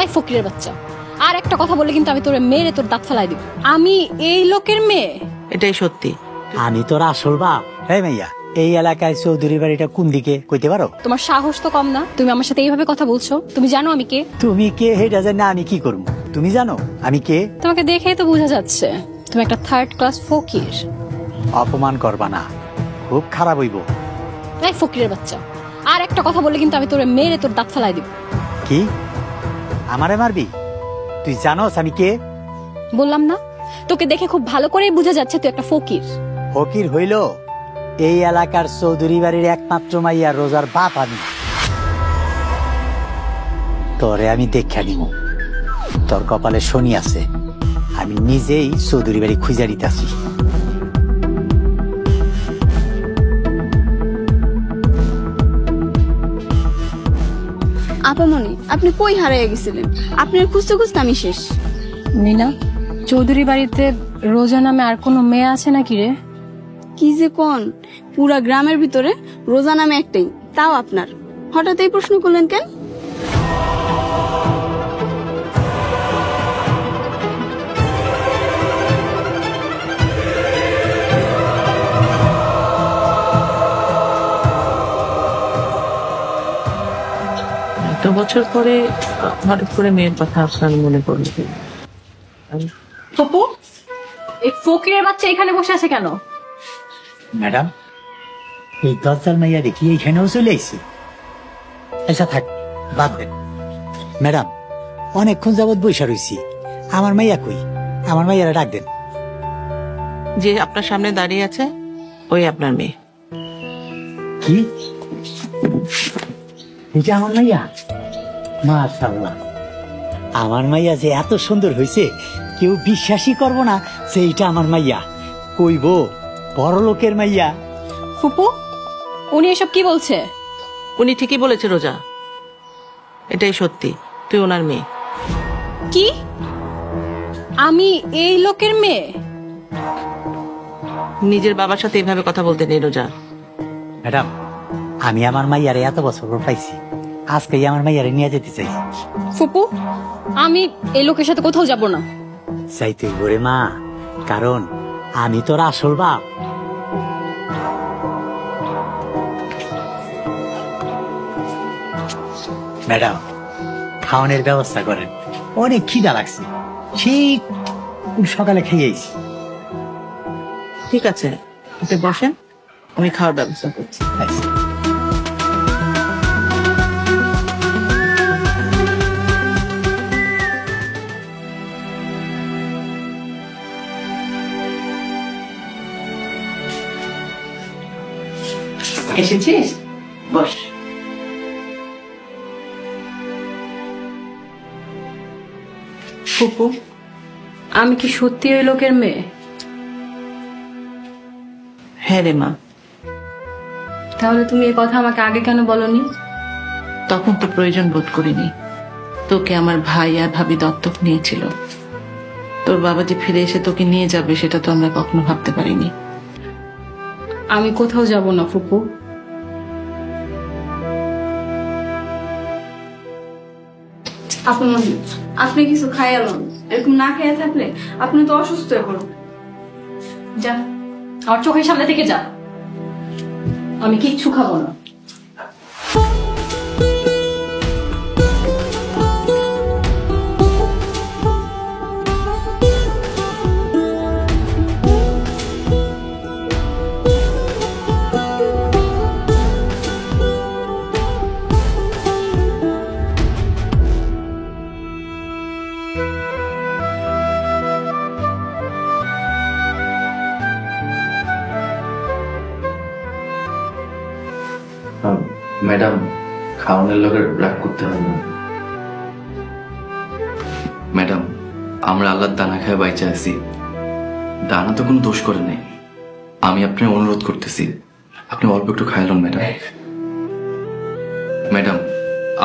এই ফকিরের বাচ্চা, আর একটা কথা বললে কিন্তু আমি তোরে মেরে তোর দাঁত ফেলাই দিব। আমি এই লোকের মেয়ে? এটাই সত্যি। আমি তোর আসল বাপ। হ্যাঁ মাইয়া, এই এলাকায় চৌধুরী বাড়িটা কোন দিকে কইতে পারো? তোমার সাহস তো কম না, তুমি আমার সাথে এইভাবে কথা বলছো। তুমি জানো আমি কে? তুমি কে হেটা জানি আমি কি করবো? তুমি জানো আমি কে? তোমাকে দেখেই তো বোঝা যাচ্ছে তুমি একটা থার্ড ক্লাস ফকির। অপমান করবা না, খুব খারাপ হইব। এই ফকিরের বাচ্চা, আর একটা কথা বললে কিন্তু আমি তোরে মেরে তোর দাঁত ফেলাই দিব। কি আমারে মারবি? তুই জানোস আমি কে? বললাম না, তোকে দেখে খুব ভালো করেই বোঝা যাচ্ছে তুই একটা ফকির। ফকির হইল এই এলাকার চৌধুরী বাড়ির একমাত্র মাইয়া রোজার বাপ আমি। তোরে আমি দেখা নিব, তোর কপালে শনি আছে। আমি নিজেই চৌধুরী বাড়ি খুঁজা দিতেছি। আপামনি, আপনি কই হারিয়ে গেছিলেন? আপনার খুঁজতে খুঁজতে আমি শেষ। নীলা, চৌধুরী বাড়িতে রোজা নামে আর কোনো মেয়ে আছে নাকি রে? কি যে কোন, পুরা গ্রামের ভিতরে রোজা নামে একটাই, তাও আপনার। হঠাৎ এই প্রশ্ন করলেন কেন? এত বছর পরে হঠাৎ করে মেয়ের কথা আপনার মনে পড়লো? পপু, এই ফকিরের বাচ্চা এখানে বসে আছে কেন? ম্যাডাম, এই দরজাল মাইয়া দেখি এইখানেও চলে আইছে। আচ্ছা থাক, বাদ দেন। ম্যাডাম, অনেকক্ষণ যাবৎ বৈশা রইছি, আমার মাইয়া কই? আমার মাইয়ারা ডাক দেন। যে আপনার সামনে দাঁড়িয়ে আছে ওই আপনার মেয়ে। কি এটা আমার মাইয়া? মাশাআল্লাহ, আমার মাইয়া যে এত সুন্দর হয়েছে কেউ বিশ্বাসই করবো না যে এটা আমার মাইয়া। কইব বড় লোকের মাইয়া। ফুপু, উনি এসব কি বলছে? উনি ঠিকই বলেছে রোজা, এটাই সত্যি, তুই ওনার মেয়ে। কি? আমি এই লোকের মেয়ে? নিজের বাবার সাথে এইভাবে কথা বলতে নেই রোজা। ম্যাডাম, আমি আমার মাইয়ারে এত বছর পর পাইছি, আজকে আমার মাইয়ারে নিয়ে যেতে চাই। ফুপু, আমি এই লোকের সাথে কোথাও যাব না। চাইতে ঘুরে মা, কারণ আমি তোর আসল বাপ। ম্যাডাম, খাওয়ানোর ব্যবস্থা করেন, অনেক খিদা লাগছে, সেই সকালে খেয়েছি। ঠিক আছে, আপনি বসেন, আমি খাওয়ার ব্যবস্থা করছি। এসেছিস? বস। ফুপু, আমি কি সত্যি ওই লোকের মেয়ে? হ্যাঁ রে মা। তাহলে তুমি এই কথা আমাকে আগে কেন বলনি? তখন তো প্রয়োজন বোধ করিনি, তোকে আমার ভাই আর ভাবি দত্তক নিয়েছিল। তোর বাবা যে ফিরে এসে তোকে নিয়ে যাবে সেটা তো আমরা কখনো ভাবতে পারিনি। আমি কোথাও যাব না ফুপু। আপনি কিছু খাইয়া লন, এরকম না খেয়ে থাকলে আপনি তো অসুস্থ হয়ে পড়ুন। যা, আমার চোখের সামনে থেকে যা, আমি কিচ্ছু খাবো না। ম্যাডাম, খাওয়ানোর লোকের রাগ করতে হবে না। ম্যাডাম, আমরা আল্লাহর দানা খায় বাইচা আছি, দানা তো কোনো দোষ করে নাই। আমি আপনার অনুরোধ করতেছি, আপনি অল্প একটু খাইলেন ম্যাডাম। ম্যাডাম,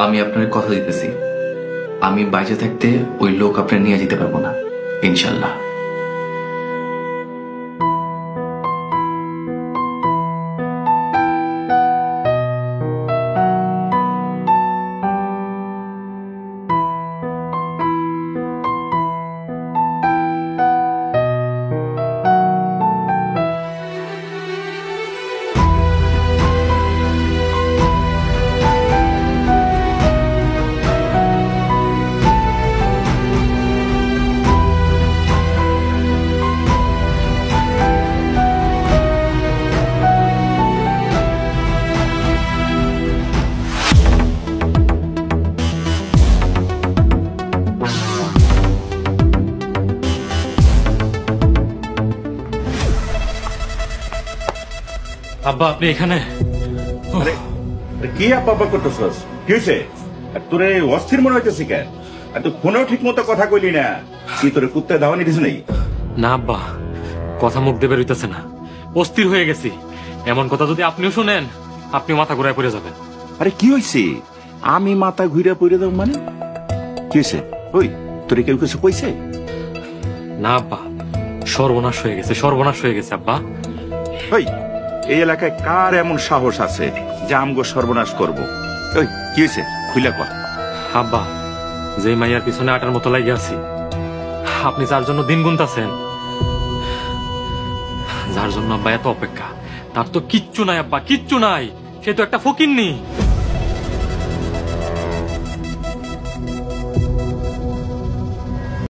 আমি আপনার কথা দিতেছি, আমি বাইচে থাকতে ওই লোক আপনার নিয়ে যেতে পারবো না, ইনশাল্লাহ। আব্বা আপনি এখানে? আরে কি আব্বা করতেছস? কি হয়েছে? আর তোরে অস্থির মনে হইতেছি কেন? আর তুই ফোনেও ঠিক মতো কথা কইলি না। কি তোরে কুত্তায় দাওয়ানি দিস নাই? না আব্বা, কথা মুখ দিয়ে বেরোইতেছে না, অস্থির হয়ে গেছি। এমন কথা যদি আপনিও শুনেন, আপনিও মাথা ঘুরায় পড়ে যাবেন। আরে কি হয়েছে? আমি মাথা ঘুরে পড়ে দেব মানে? কি হয়েছে? ওই তোরে কেউ কিছু কইছে? না আব্বা, সর্বনাশ হয়ে গেছে, সর্বনাশ হয়ে গেছে আব্বা। ওই এই এলাকায় কার এমন সাহস আছে যে আমগো সর্বনাশ করব? ওই কি হয়েছে? খুইলা কর। আব্বা, যে মাইয়ার পিছনে আটার মতো লাগে আছি, আপনি যার জন্য দিন গুনতাছেন, যার জন্য আব্বা এত অপেক্ষা, তার তো কিচ্ছু নাই আব্বা, কিচ্ছু নাই। সে তো একটা ফকিন্নি।